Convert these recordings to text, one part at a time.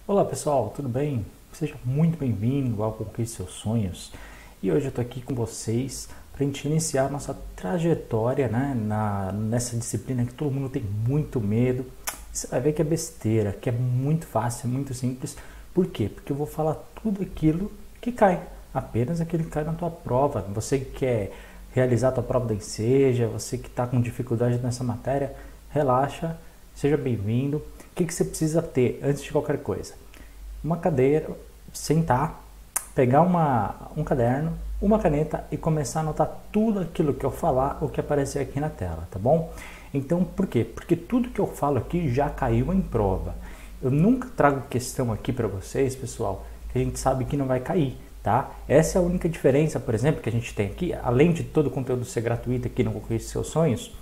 Olá pessoal, tudo bem? Seja muito bem-vindo ao Conquiste Seus Sonhos. E hoje eu estou aqui com vocês para a gente iniciar a nossa trajetória, né, nessa disciplina que todo mundo tem muito medo. Você vai ver que é besteira, que é muito fácil, é muito simples. Por quê? Porque eu vou falar tudo aquilo que cai, apenas aquilo que cai na tua prova. Você que quer realizar a tua prova da Enseja, você que está com dificuldade nessa matéria, relaxa, seja bem-vindo. O que você precisa ter antes de qualquer coisa? Uma cadeira, sentar, pegar um caderno, uma caneta e começar a anotar tudo aquilo que eu falar, o que aparecer aqui na tela, tá bom? Então, por quê? Porque tudo que eu falo aqui já caiu em prova. Eu nunca trago questão aqui para vocês, pessoal, que a gente sabe que não vai cair, tá? Essa é a única diferença, por exemplo, que a gente tem aqui, além de todo o conteúdo ser gratuito aqui no Conquiste Seus Sonhos,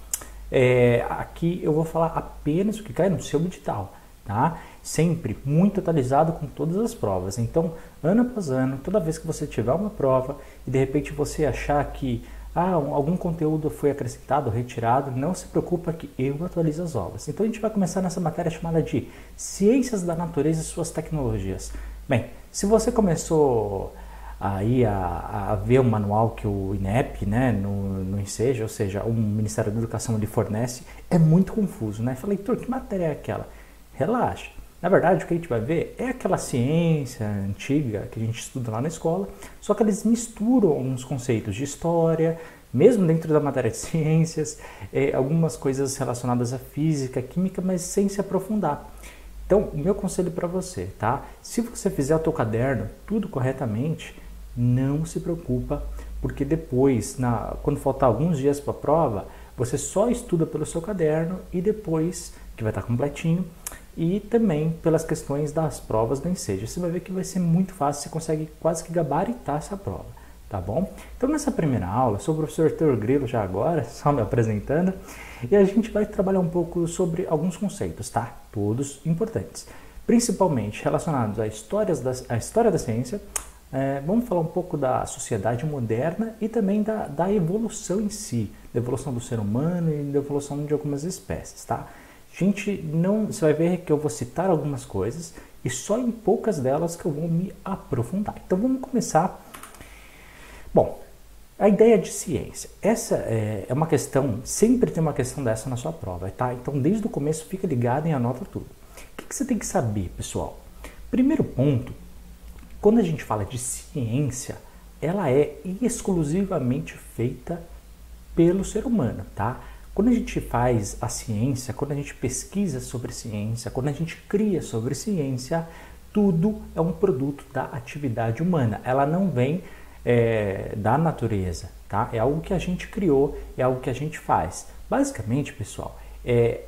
aqui eu vou falar apenas o que cai no seu edital, tá? Sempre muito atualizado com todas as provas. Então, ano após ano, toda vez que você tiver uma prova e de repente você achar que algum conteúdo foi acrescentado, retirado, não se preocupa que eu atualizo as aulas. Então, a gente vai começar nessa matéria chamada de Ciências da Natureza e suas tecnologias. Bem, se você começou aí a ver o manual que o INEP, né, no Enseja, ou seja, o Ministério da Educação lhe fornece, é muito confuso, né? Falei, Heitor, que matéria é aquela? Relaxa. Na verdade, o que a gente vai ver é aquela ciência antiga que a gente estuda lá na escola, só que eles misturam uns conceitos de história, mesmo dentro da matéria de ciências, algumas coisas relacionadas à física, química, mas sem se aprofundar. Então, o meu conselho para você, tá? Se você fizer o teu caderno tudo corretamente, não se preocupa, porque depois, quando faltar alguns dias para a prova, você só estuda pelo seu caderno e depois, que vai estar completinho, e também pelas questões das provas do Enseja. Você vai ver que vai ser muito fácil, você consegue quase que gabaritar essa prova, tá bom? Então nessa primeira aula, sou o professor Heitor Grilo já agora, só me apresentando, e a gente vai trabalhar um pouco sobre alguns conceitos, tá? Todos importantes, principalmente relacionados à história da ciência. Vamos falar um pouco da sociedade moderna e também da evolução em si, da evolução do ser humano e da evolução de algumas espécies, tá? Você vai ver que eu vou citar algumas coisas e só em poucas delas que eu vou me aprofundar. Então vamos começar. Bom, a ideia de ciência. Essa é uma questão, sempre tem uma questão dessa na sua prova, tá? Então desde o começo fica ligado e anota tudo. O que você tem que saber, pessoal? Primeiro ponto, quando a gente fala de ciência, ela é exclusivamente feita pelo ser humano, tá? Quando a gente faz a ciência, quando a gente pesquisa sobre ciência, quando a gente cria sobre ciência, tudo é um produto da atividade humana. Ela não vem da natureza, tá? É algo que a gente criou, é algo que a gente faz. Basicamente, pessoal,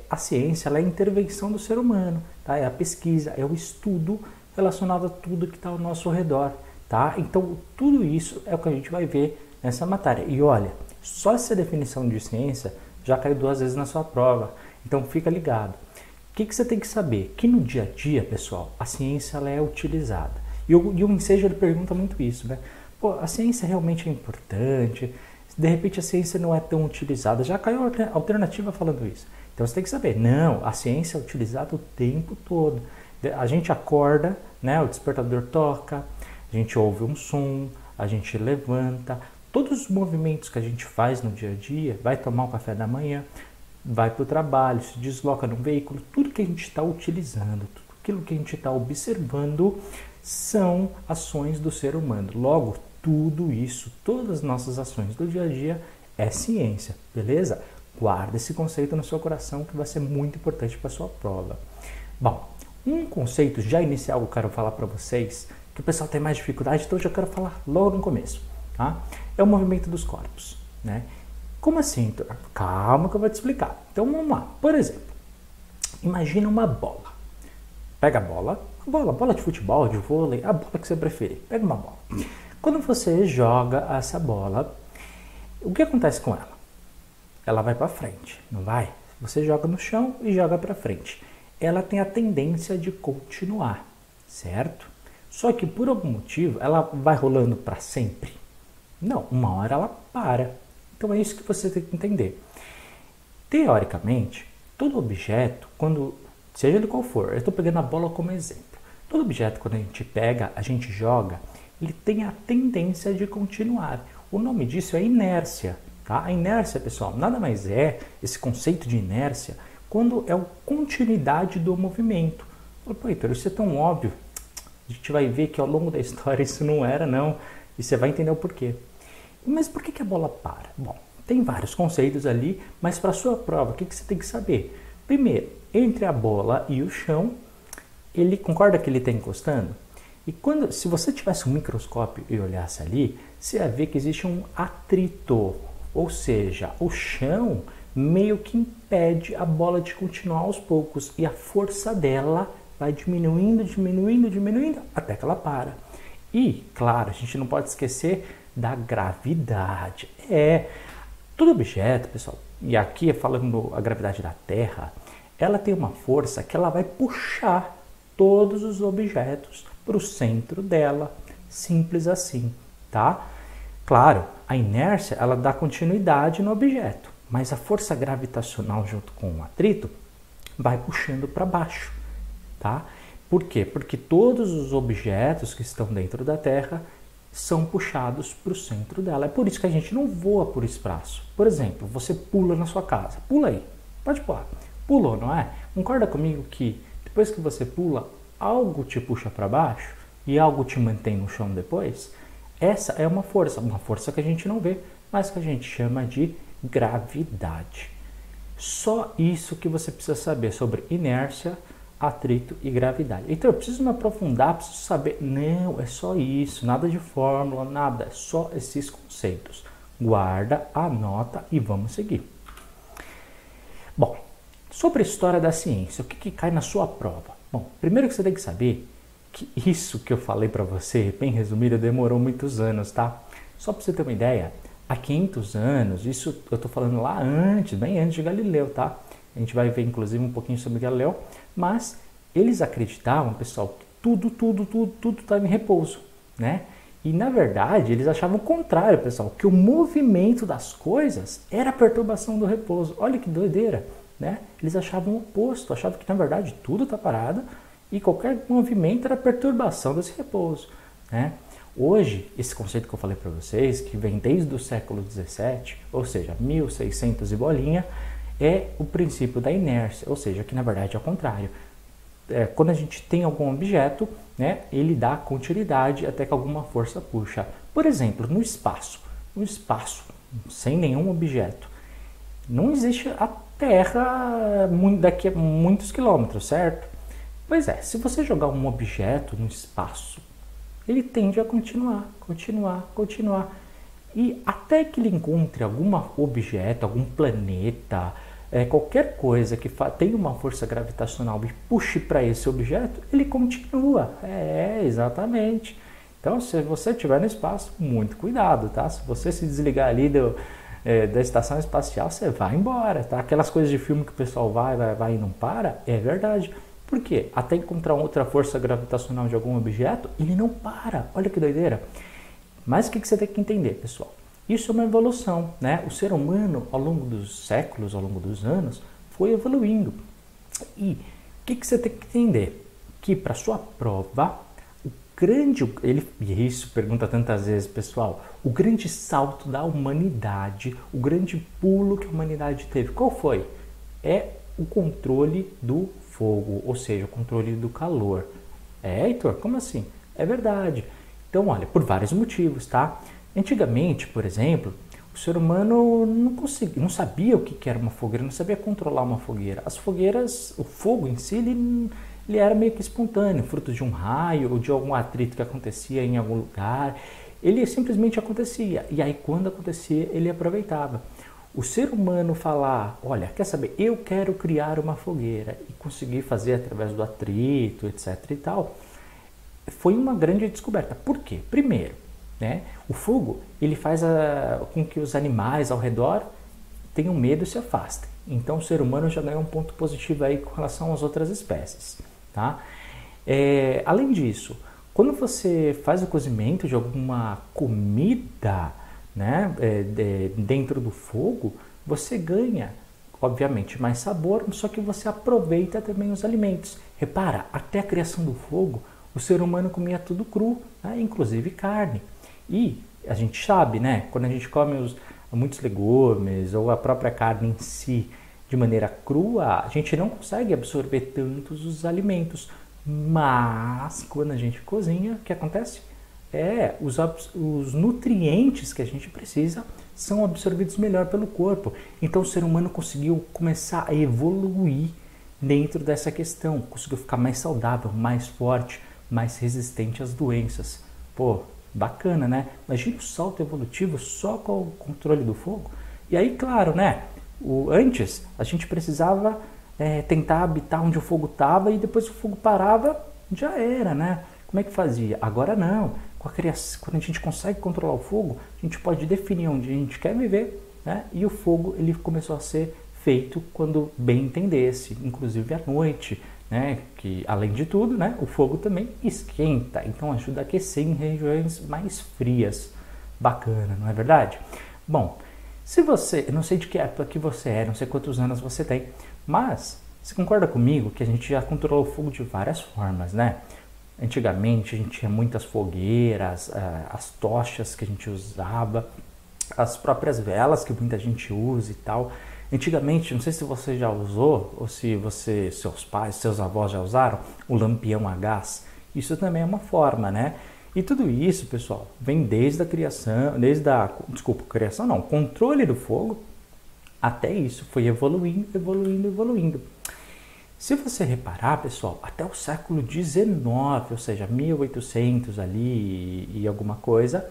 a ciência ela é a intervenção do ser humano, tá? É a pesquisa, é o estudo relacionado a tudo que está ao nosso redor, tá? Então, tudo isso é o que a gente vai ver nessa matéria. E olha, só essa definição de ciência já caiu 2 vezes na sua prova, então fica ligado. O que você tem que saber? Que no dia a dia, pessoal, a ciência ela é utilizada. E o Enseja ele pergunta muito isso, né? Pô, a ciência realmente é importante? De repente a ciência não é tão utilizada. Já caiu a alternativa falando isso. Então você tem que saber, não, a ciência é utilizada o tempo todo. A gente acorda, né? O despertador toca, a gente ouve um som, a gente levanta. Todos os movimentos que a gente faz no dia a dia, vai tomar um café da manhã, vai para o trabalho, se desloca num veículo, tudo que a gente está utilizando, tudo aquilo que a gente está observando são ações do ser humano. Logo, tudo isso, todas as nossas ações do dia a dia é ciência, beleza? Guarda esse conceito no seu coração que vai ser muito importante para a sua prova. Bom, um conceito já inicial que eu quero falar para vocês, que o pessoal tem mais dificuldade, então eu já quero falar logo no começo. Tá? É o movimento dos corpos, né? Como assim? Calma que eu vou te explicar. Então vamos lá. Por exemplo, imagina uma bola. Pega a bola de futebol, de vôlei, a bola que você preferir. Pega uma bola. Quando você joga essa bola, o que acontece com ela? Ela vai para frente, não vai? Você joga no chão e joga para frente. Ela tem a tendência de continuar, certo? Só que por algum motivo ela vai rolando para sempre. Não, uma hora ela para. Então é isso que você tem que entender. Teoricamente, todo objeto, seja ele qual for, eu estou pegando a bola como exemplo. Todo objeto, quando a gente pega, a gente joga, ele tem a tendência de continuar. O nome disso é inércia, tá? A inércia, pessoal, nada mais é esse conceito de inércia quando é a continuidade do movimento. Pô, Heitor, isso é tão óbvio. A gente vai ver que ao longo da história isso não era, não. E você vai entender o porquê. Mas por que a bola para? Bom, tem vários conceitos ali, mas para a sua prova, o que você tem que saber? Primeiro, entre a bola e o chão, ele concorda que ele está encostando? E se você tivesse um microscópio e olhasse ali, você ia ver que existe um atrito, ou seja, o chão meio que impede a bola de continuar aos poucos e a força dela vai diminuindo, diminuindo, diminuindo até que ela para. E, claro, a gente não pode esquecer da gravidade. Todo objeto, pessoal, e aqui falando a gravidade da Terra, ela tem uma força que ela vai puxar todos os objetos para o centro dela, simples assim, tá? Claro, a inércia ela dá continuidade no objeto, mas a força gravitacional junto com o atrito vai puxando para baixo, tá? Por quê? Porque todos os objetos que estão dentro da Terra são puxados para o centro dela. É por isso que a gente não voa por espaço. Por exemplo, você pula na sua casa. Pula aí. Pode pular. Pulou, não é? Concorda comigo que depois que você pula, algo te puxa para baixo e algo te mantém no chão depois? Essa é uma força que a gente não vê, mas que a gente chama de gravidade. Só isso que você precisa saber sobre inércia, atrito e gravidade. Então eu preciso me aprofundar, preciso saber. Não, é só isso, nada de fórmula, nada, é só esses conceitos. Guarda, anota e vamos seguir. Bom, sobre a história da ciência, o que cai na sua prova? Bom, primeiro que você tem que saber que isso que eu falei para você, bem resumido, demorou muitos anos, tá? Só para você ter uma ideia, há 500 anos, isso eu estou falando lá antes, bem antes de Galileu, tá? A gente vai ver inclusive um pouquinho sobre Galileu, mas eles acreditavam, pessoal, que tudo estava em repouso, né? E na verdade eles achavam o contrário, pessoal, que o movimento das coisas era a perturbação do repouso. Olha que doideira, né? Eles achavam o oposto, achavam que na verdade tudo está parado e qualquer movimento era perturbação desse repouso, né? Hoje, esse conceito que eu falei para vocês, que vem desde o século 17, ou seja, 1600 e bolinha, é o princípio da inércia, ou seja, que na verdade é o contrário. Quando a gente tem algum objeto, né, ele dá continuidade até que alguma força puxa. Por exemplo, no espaço, sem nenhum objeto, não existe a Terra daqui a muitos quilômetros, certo? Pois é, se você jogar um objeto no espaço, ele tende a continuar. E até que ele encontre algum objeto, algum planeta, qualquer coisa que tenha uma força gravitacional e puxe para esse objeto, ele continua. Exatamente. Então, se você estiver no espaço, muito cuidado, tá? Se você se desligar ali da estação espacial, você vai embora, tá? Aquelas coisas de filme que o pessoal vai e não para, é verdade. Por quê? Até encontrar outra força gravitacional de algum objeto, ele não para. Olha que doideira. Mas o que você tem que entender, pessoal? Isso é uma evolução, né? O ser humano, ao longo dos séculos, ao longo dos anos, foi evoluindo. E o que você tem que entender? Que para sua prova, e isso pergunta tantas vezes, pessoal, o grande salto da humanidade, o grande pulo que a humanidade teve, qual foi? É o controle do fogo, ou seja, o controle do calor. Heitor, como assim? É verdade. Então, olha, por vários motivos, tá? Antigamente, por exemplo, o ser humano não sabia o que era uma fogueira, não sabia controlar uma fogueira. As fogueiras, o fogo em si, ele era meio que espontâneo, fruto de um raio ou de algum atrito que acontecia em algum lugar. Ele simplesmente acontecia. E aí, quando acontecia, ele aproveitava. O ser humano falar, olha, quer saber, eu quero criar uma fogueira e conseguir fazer através do atrito, etc e tal, foi uma grande descoberta. Por quê? Primeiro, né, o fogo ele faz com que os animais ao redor tenham medo e se afastem. Então o ser humano já ganha um ponto positivo aí com relação às outras espécies. Tá? Além disso, quando você faz o cozimento de alguma comida, né, dentro do fogo, você ganha, obviamente, mais sabor, só que você aproveita também os alimentos. Repara, até a criação do fogo, O ser humano comia tudo cru, né? Inclusive carne. E a gente sabe, né? Quando a gente come muitos legumes ou a própria carne em si de maneira crua, a gente não consegue absorver tantos os alimentos. Mas quando a gente cozinha, o que acontece? Os nutrientes que a gente precisa são absorvidos melhor pelo corpo. Então o ser humano conseguiu começar a evoluir dentro dessa questão, conseguiu ficar mais saudável, mais forte, mais resistente às doenças. Pô, bacana, né? Imagina o salto evolutivo só com o controle do fogo. E aí, claro, né? Antes a gente precisava tentar habitar onde o fogo estava e depois que o fogo parava, já era, né? Como é que fazia? Agora não. Quando a gente consegue controlar o fogo, a gente pode definir onde a gente quer viver, né? E o fogo ele começou a ser feito quando bem entendesse, inclusive à noite, né? Que além de tudo, né? O fogo também esquenta, então ajuda a aquecer em regiões mais frias. Bacana, não é verdade? Bom, se você, eu não sei de que época que você é, não sei quantos anos você tem, mas você concorda comigo que a gente já controlou o fogo de várias formas, né? Antigamente a gente tinha muitas fogueiras, as tochas que a gente usava, as próprias velas que muita gente usa e tal. Antigamente, não sei se você já usou ou se seus pais, seus avós já usaram o lampião a gás. Isso também é uma forma, né? E tudo isso, pessoal, vem desde a criação, controle do fogo, até isso foi evoluindo, evoluindo, evoluindo. Se você reparar, pessoal, até o século XIX, ou seja, 1800 ali e alguma coisa,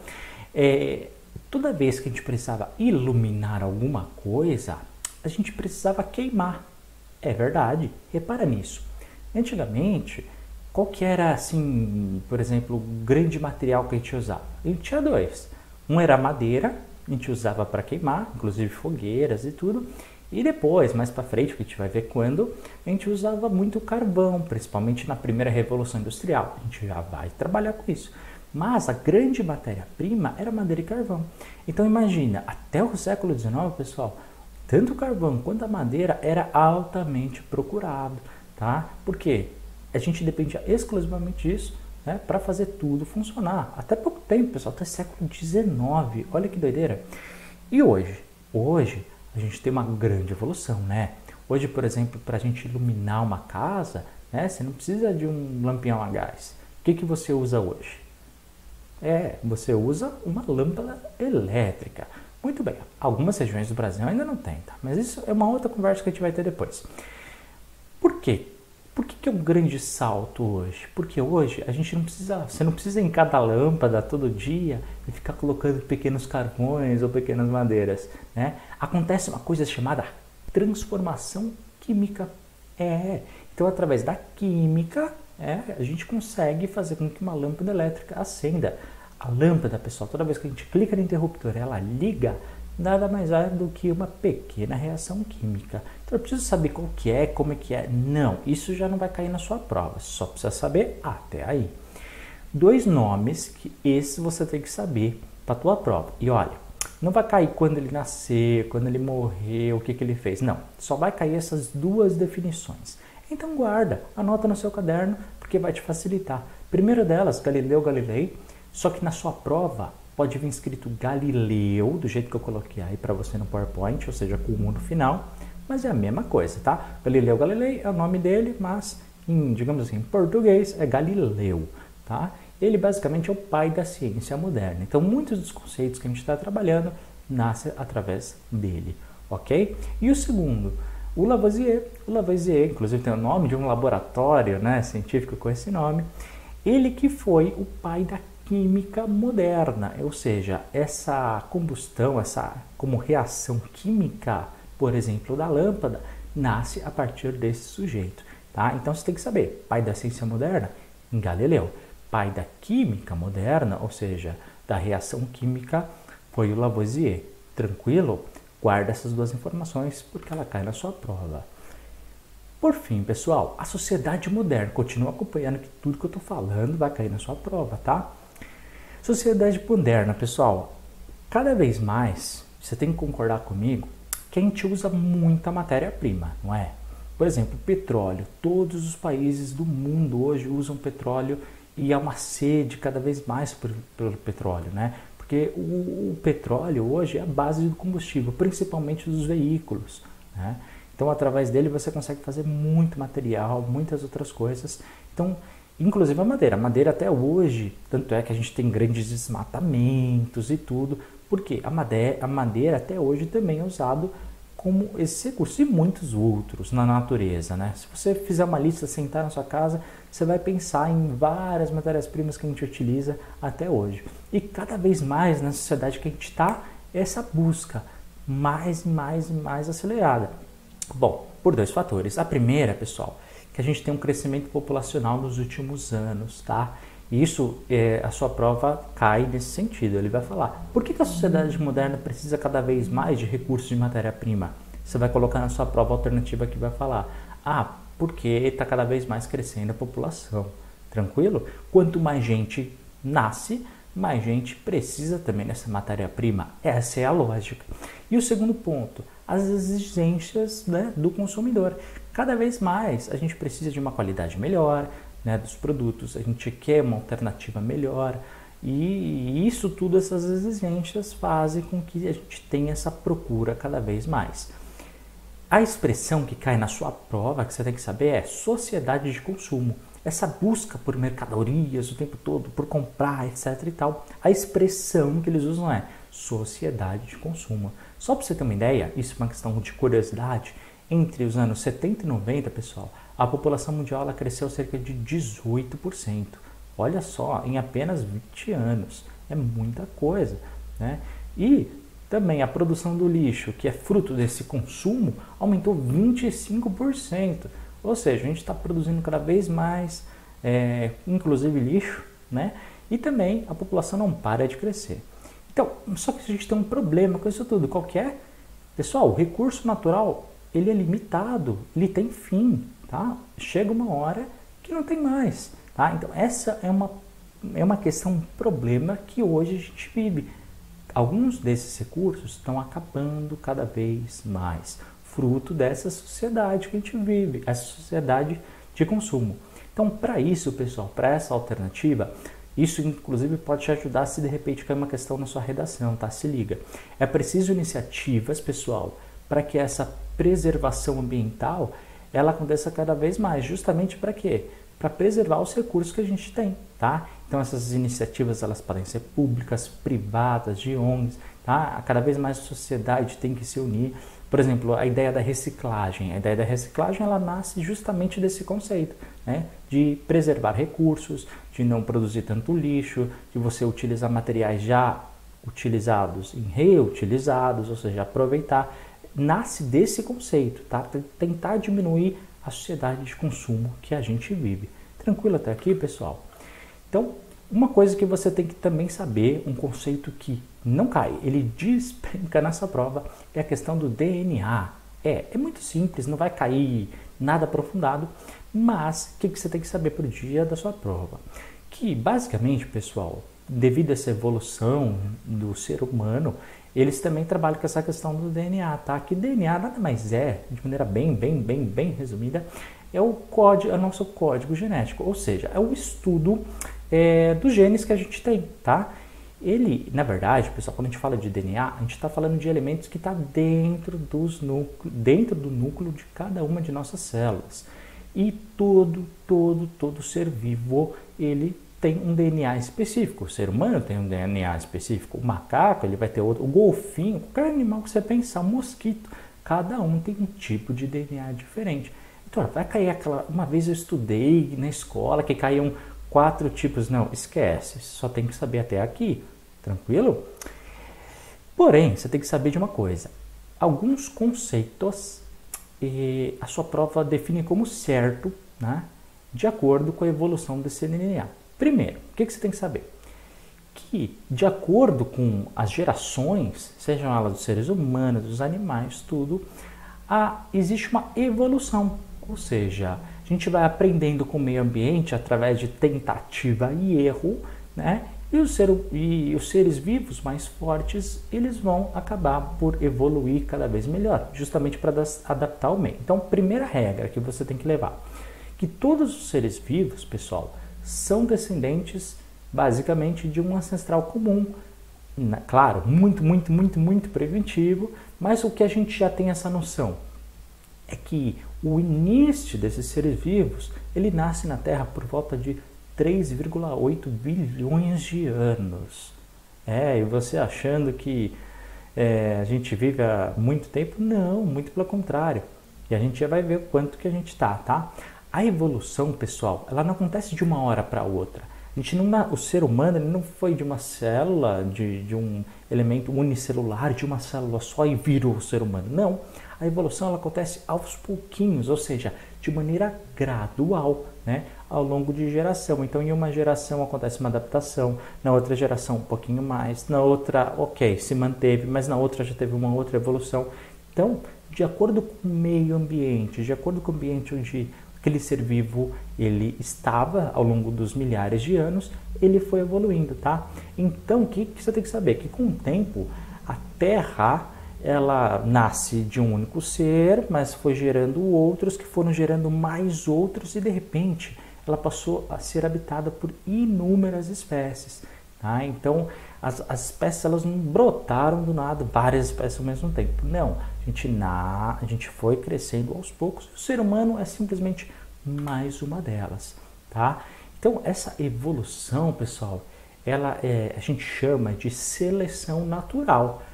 toda vez que a gente precisava iluminar alguma coisa, a gente precisava queimar. É verdade, repara nisso. Antigamente, qual que era, assim, por exemplo, o grande material que a gente usava? A gente tinha dois. Um era madeira, a gente usava para queimar, inclusive fogueiras e tudo. E depois, mais para frente, que a gente vai ver quando, a gente usava muito carvão, principalmente na primeira Revolução Industrial. A gente já vai trabalhar com isso. Mas a grande matéria-prima era madeira e carvão. Então imagina, até o século XIX, pessoal, tanto o carvão quanto a madeira era altamente procurado, tá? Por quê? A gente dependia exclusivamente disso, né, para fazer tudo funcionar. Até pouco tempo, pessoal, até século XIX. Olha que doideira. E hoje? Hoje a gente tem uma grande evolução, né? Hoje, por exemplo, para a gente iluminar uma casa, né, você não precisa de um lampião a gás. O que você usa hoje? Você usa uma lâmpada elétrica. Muito bem, algumas regiões do Brasil ainda não tem, tá? Mas isso é uma outra conversa que a gente vai ter depois. Por quê? Por que é um grande salto hoje? Porque hoje a gente não precisa, você não precisa em cada lâmpada todo dia e ficar colocando pequenos carvões ou pequenas madeiras, né? Acontece uma coisa chamada transformação química. Então através da química, a gente consegue fazer com que uma lâmpada elétrica acenda. A lâmpada, pessoal, toda vez que a gente clica no interruptor, ela liga, nada mais é do que uma pequena reação química. Então eu preciso saber qual que é, como é que é. Não, isso já não vai cair na sua prova, só precisa saber até aí. 2 nomes que esse você tem que saber para a tua prova. E olha, não vai cair quando ele nasceu, quando ele morreu, o que ele fez. Não, só vai cair essas 2 definições. Então guarda, anota no seu caderno, porque vai te facilitar. Primeiro delas, Galileu Galilei, só que na sua prova pode vir escrito Galileu, do jeito que eu coloquei aí para você no PowerPoint, ou seja, com o 1 no final, mas é a mesma coisa, tá? Galileu Galilei é o nome dele, mas, digamos assim, em português é Galileu, tá? Ele basicamente é o pai da ciência moderna. Então, muitos dos conceitos que a gente está trabalhando nascem através dele, ok? E o segundo, o Lavoisier. O Lavoisier, inclusive, tem o nome de um laboratório, né, científico com esse nome. Ele que foi o pai da química moderna, ou seja, essa combustão, essa como reação química, por exemplo, da lâmpada, nasce a partir desse sujeito, tá? Então você tem que saber, pai da ciência moderna, Galileu, pai da química moderna, ou seja, da reação química, foi o Lavoisier. Tranquilo? Guarda essas 2 informações porque ela cai na sua prova. Por fim, pessoal, a sociedade moderna, continua acompanhando que tudo que eu estou falando vai cair na sua prova, tá? Sociedade moderna, pessoal, cada vez mais, você tem que concordar comigo, que a gente usa muita matéria-prima, não é? Por exemplo, petróleo. Todos os países do mundo hoje usam petróleo e há uma sede cada vez mais pelo petróleo, né? Porque o petróleo hoje é a base do combustível, principalmente dos veículos, né? Então, através dele você consegue fazer muito material, muitas outras coisas. Então, inclusive a madeira. A madeira até hoje, tanto é que a gente tem grandes desmatamentos e tudo, porque a madeira até hoje também é usado como esse recurso e muitos outros na natureza, né? Se você fizer uma lista, sentar na sua casa, você vai pensar em várias matérias-primas que a gente utiliza até hoje. E cada vez mais na sociedade que a gente está, essa busca mais acelerada. Bom, por dois fatores. A primeira, pessoal, que a gente tem um crescimento populacional nos últimos anos, tá? E isso, a sua prova cai nesse sentido. Ele vai falar, por que a sociedade moderna precisa cada vez mais de recursos de matéria-prima? Você vai colocar na sua prova alternativa que vai falar, porque está cada vez mais crescendo a população. Tranquilo? Quanto mais gente nasce, mais gente precisa também dessa matéria-prima. Essa é a lógica. E o segundo ponto, as exigências, né, do consumidor. Cada vez mais a gente precisa de uma qualidade melhor, né, dos produtos, a gente quer uma alternativa melhor e isso tudo, essas exigências fazem com que a gente tenha essa procura cada vez mais. A expressão que cai na sua prova, que você tem que saber, é sociedade de consumo. Essa busca por mercadorias o tempo todo, por comprar, etc e tal. A expressão que eles usam é sociedade de consumo. Só para você ter uma ideia, isso é uma questão de curiosidade, entre os anos 70 e 90, pessoal, a população mundial ela cresceu cerca de 18%. Olha só, em apenas 20 anos. É muita coisa, né? E também a produção do lixo, que é fruto desse consumo, aumentou 25%. Ou seja, a gente está produzindo cada vez mais, inclusive lixo, né? E também a população não para de crescer. Então, só que a gente tem um problema com isso tudo. Qual que é? Pessoal, o recurso natural, ele é limitado, ele tem fim, tá? Chega uma hora que não tem mais, tá? Então, essa é uma questão, um problema que hoje a gente vive. Alguns desses recursos estão acabando cada vez mais, fruto dessa sociedade que a gente vive, essa sociedade de consumo. Então, para isso, pessoal, para essa alternativa, isso inclusive pode te ajudar se de repente cair uma questão na sua redação, tá? Se liga. É preciso iniciativas, pessoal, para que essa preservação ambiental ela aconteça cada vez mais, justamente para quê? Para preservar os recursos que a gente tem, tá? Então essas iniciativas elas podem ser públicas, privadas, de ONGs, tá? Cada vez mais a sociedade tem que se unir. Por exemplo, a ideia da reciclagem. A ideia da reciclagem ela nasce justamente desse conceito, né? De preservar recursos, de não produzir tanto lixo, de você utilizar materiais já utilizados em reutilizados, ou seja, aproveitar. Nasce desse conceito, tá? Tentar diminuir a sociedade de consumo que a gente vive. Tranquilo até aqui, pessoal? Então, uma coisa que você tem que também saber, um conceito que não cai, ele despenca nessa prova, é a questão do DNA. É muito simples, não vai cair nada aprofundado, mas o que você tem que saber para o dia da sua prova? Que, basicamente, pessoal, devido a essa evolução do ser humano, eles também trabalham com essa questão do DNA, tá? Que DNA nada mais é, de maneira bem resumida, é o nosso código genético, ou seja, é o estudo dos genes que a gente tem, tá? Ele, na verdade, pessoal, quando a gente fala de DNA, a gente está falando de elementos que estão dentro do núcleo de cada uma de nossas células. E todo ser vivo, ele tem um DNA específico. O ser humano tem um DNA específico. O macaco, ele vai ter outro. O golfinho, qualquer animal que você pensar, o mosquito, cada um tem um tipo de DNA diferente. Então, vai cair aquela... Uma vez eu estudei na escola que caíam 4 tipos. Não, esquece. Só tem que saber até aqui. Tranquilo? Porém, você tem que saber de uma coisa. Alguns conceitos a sua prova define como certo, né? De acordo com a evolução desse DNA. Primeiro, o que você tem que saber? Que, de acordo com as gerações, sejam elas dos seres humanos, dos animais, tudo, existe uma evolução. Ou seja, a gente vai aprendendo com o meio ambiente através de tentativa e erro, né? E os seres vivos mais fortes, eles vão acabar por evoluir cada vez melhor, justamente para adaptar ao meio. Então, primeira regra que você tem que levar, que todos os seres vivos, pessoal, são descendentes basicamente de um ancestral comum. Claro, muito preventivo, mas o que a gente já tem essa noção é que o início desses seres vivos, ele nasce na Terra por volta de 3,8 bilhões de anos. E você achando que a gente vive há muito tempo? Não, muito pelo contrário. E a gente já vai ver o quanto que a gente tá? A evolução, pessoal, ela não acontece de uma hora para outra. O ser humano ele não foi de uma célula, de um elemento unicelular, de uma célula só e virou o ser humano. Não. A evolução ela acontece aos pouquinhos, ou seja, de maneira gradual, né, ao longo de geração. Então, em uma geração acontece uma adaptação, na outra geração um pouquinho mais, na outra, ok, se manteve, mas na outra já teve uma outra evolução. Então, de acordo com o meio ambiente, de acordo com o ambiente onde aquele ser vivo ele estava ao longo dos milhares de anos, ele foi evoluindo, tá? Então, o que você tem que saber? Que com o tempo, a Terra ela nasce de um único ser, mas foi gerando outros, que foram gerando mais outros, e de repente ela passou a ser habitada por inúmeras espécies. Tá? Então, as espécies elas não brotaram do nada, várias espécies ao mesmo tempo. Não, a gente foi crescendo aos poucos, e o ser humano é simplesmente mais uma delas. Tá? Então, essa evolução, pessoal, a gente chama de seleção natural.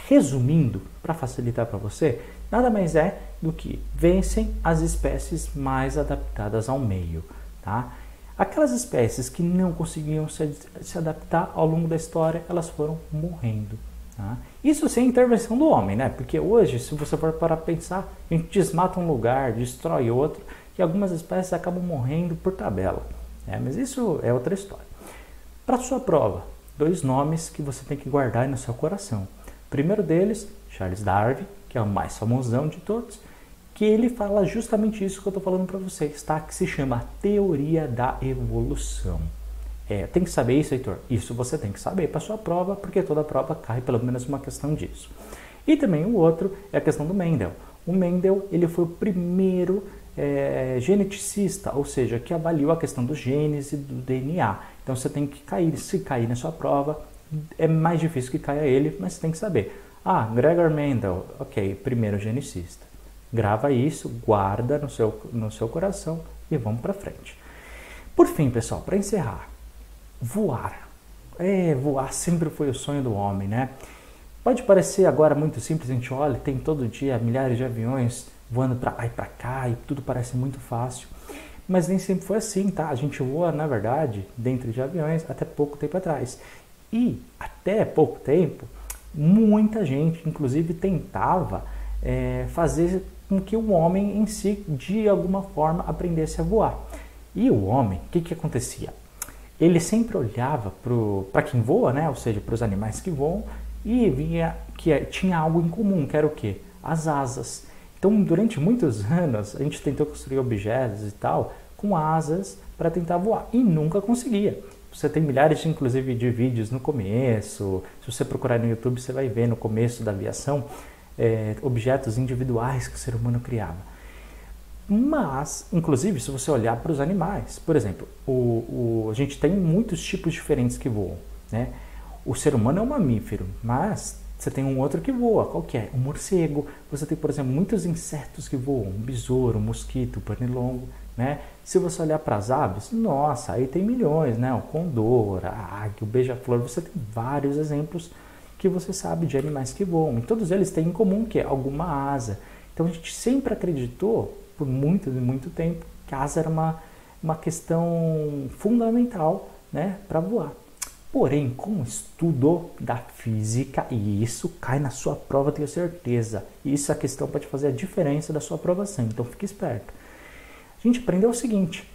Resumindo, para facilitar para você, nada mais é do que vencem as espécies mais adaptadas ao meio. Tá? Aquelas espécies que não conseguiam se adaptar ao longo da história, elas foram morrendo. Tá? Isso sem intervenção do homem, né? Porque hoje, se você for para pensar, a gente desmata um lugar, destrói outro, e algumas espécies acabam morrendo por tabela. Mas isso é outra história. Para sua prova, 2 nomes que você tem que guardar aí no seu coração. O primeiro deles, Charles Darwin, que é o mais famosão de todos, que ele fala justamente isso que eu estou falando para vocês, tá? Que se chama Teoria da Evolução. Tem que saber isso, Heitor? Isso você tem que saber para sua prova, porque toda prova cai pelo menos uma questão disso. E também o outro é a questão do Mendel. O Mendel ele foi o primeiro geneticista, ou seja, que avaliou a questão dos genes e do DNA. Então você tem que cair, se cair na sua prova, é mais difícil que caia ele, mas você tem que saber. Gregor Mendel, ok, primeiro geneticista. Grava isso, guarda no seu coração e vamos para frente. Por fim, pessoal, para encerrar, voar. Voar sempre foi o sonho do homem, né? Pode parecer agora muito simples, a gente olha, tem todo dia milhares de aviões voando para lá e para cá e tudo parece muito fácil. Mas nem sempre foi assim, tá? A gente voa, na verdade, dentro de aviões até pouco tempo atrás. E até pouco tempo, muita gente, inclusive, tentava fazer com que o homem em si, de alguma forma, aprendesse a voar. E o homem, o que acontecia? Ele sempre olhava para quem voa, né? Ou seja, para os animais que voam, e via que tinha algo em comum, que era o quê? As asas. Então, durante muitos anos, a gente tentou construir objetos e tal, com asas para tentar voar, e nunca conseguia. Você tem milhares, inclusive, de vídeos no começo. Se você procurar no YouTube, você vai ver no começo da aviação objetos individuais que o ser humano criava. Mas, inclusive, se você olhar para os animais, por exemplo, a gente tem muitos tipos diferentes que voam, né? O ser humano é um mamífero, mas você tem um outro que voa. Qual que é? O morcego. Você tem, por exemplo, muitos insetos que voam. Um besouro, um mosquito, um pernilongo, né? Se você olhar para as aves, nossa, aí tem milhões, né? O condor, a águia, o beija-flor. Você tem vários exemplos que você sabe de animais que voam. E todos eles têm em comum que é alguma asa. Então a gente sempre acreditou, por muito tempo, que a asa era uma questão fundamental, né, para voar. Porém, com o estudo da física, e isso cai na sua prova, tenho certeza, isso a questão pode fazer a diferença da sua aprovação, então fique esperto. A gente aprendeu o seguinte,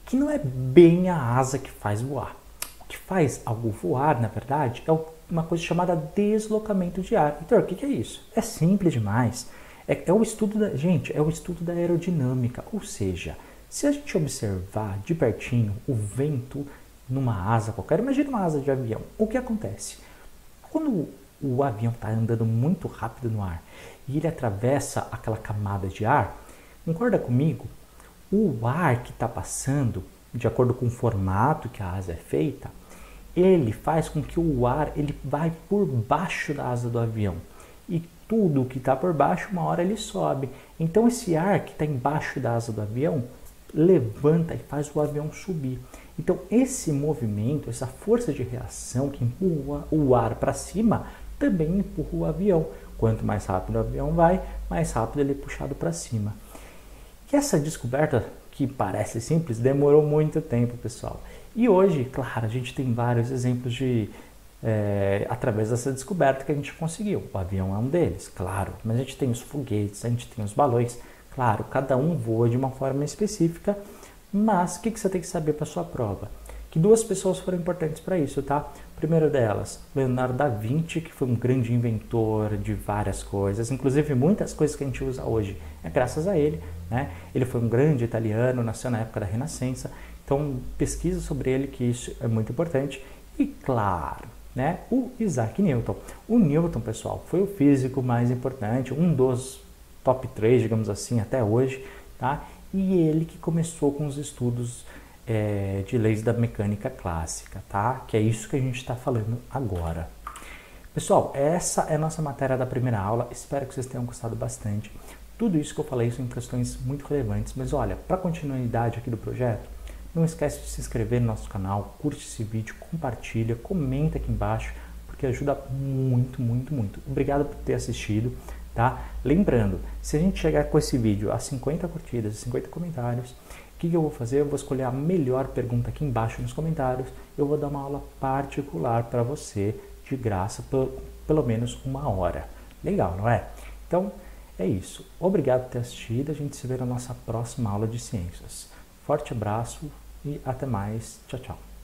que não é bem a asa que faz voar. O que faz algo voar, na verdade, é uma coisa chamada deslocamento de ar. Então, o que é isso? É simples demais. É o estudo da aerodinâmica, ou seja, se a gente observar de pertinho o vento numa asa qualquer, imagina uma asa de avião, o que acontece? Quando o avião está andando muito rápido no ar e ele atravessa aquela camada de ar, concorda comigo? O ar que está passando de acordo com o formato que a asa é feita, ele faz com que o ar ele vai por baixo da asa do avião. E tudo que está por baixo, uma hora ele sobe. Então esse ar que está embaixo da asa do avião levanta e faz o avião subir. Então esse movimento, essa força de reação que empurra o ar para cima, também empurra o avião. Quanto mais rápido o avião vai, mais rápido ele é puxado para cima. E essa descoberta, que parece simples, demorou muito tempo, pessoal. E hoje, claro, a gente tem vários exemplos de através dessa descoberta que a gente conseguiu. O avião é um deles, claro, mas a gente tem os foguetes, a gente tem os balões, claro, cada um voa de uma forma específica, mas o que você tem que saber para sua prova? Que duas pessoas foram importantes para isso, tá? Primeiro delas, Leonardo da Vinci, que foi um grande inventor de várias coisas, inclusive muitas coisas que a gente usa hoje é graças a ele, né? Ele foi um grande italiano, nasceu na época da Renascença, então pesquisa sobre ele, que isso é muito importante. E claro, né, o Isaac Newton. O Newton, pessoal, foi o físico mais importante, um dos top 3, digamos assim, até hoje, tá? E ele que começou com os estudos de leis da mecânica clássica, tá? Que é isso que a gente está falando agora. Pessoal, essa é a nossa matéria da primeira aula, espero que vocês tenham gostado bastante. Tudo isso que eu falei são questões muito relevantes, mas olha, para continuidade aqui do projeto, não esquece de se inscrever no nosso canal, curte esse vídeo, compartilha, comenta aqui embaixo, porque ajuda muito, muito, muito. Obrigado por ter assistido, tá? Lembrando, se a gente chegar com esse vídeo a 50 curtidas e 50 comentários, o que eu vou fazer? Eu vou escolher a melhor pergunta aqui embaixo nos comentários, eu vou dar uma aula particular para você, de graça, por pelo menos 1 hora. Legal, não é? Então, é isso. Obrigado por ter assistido, a gente se vê na nossa próxima aula de ciências. Forte abraço e até mais. Tchau, tchau.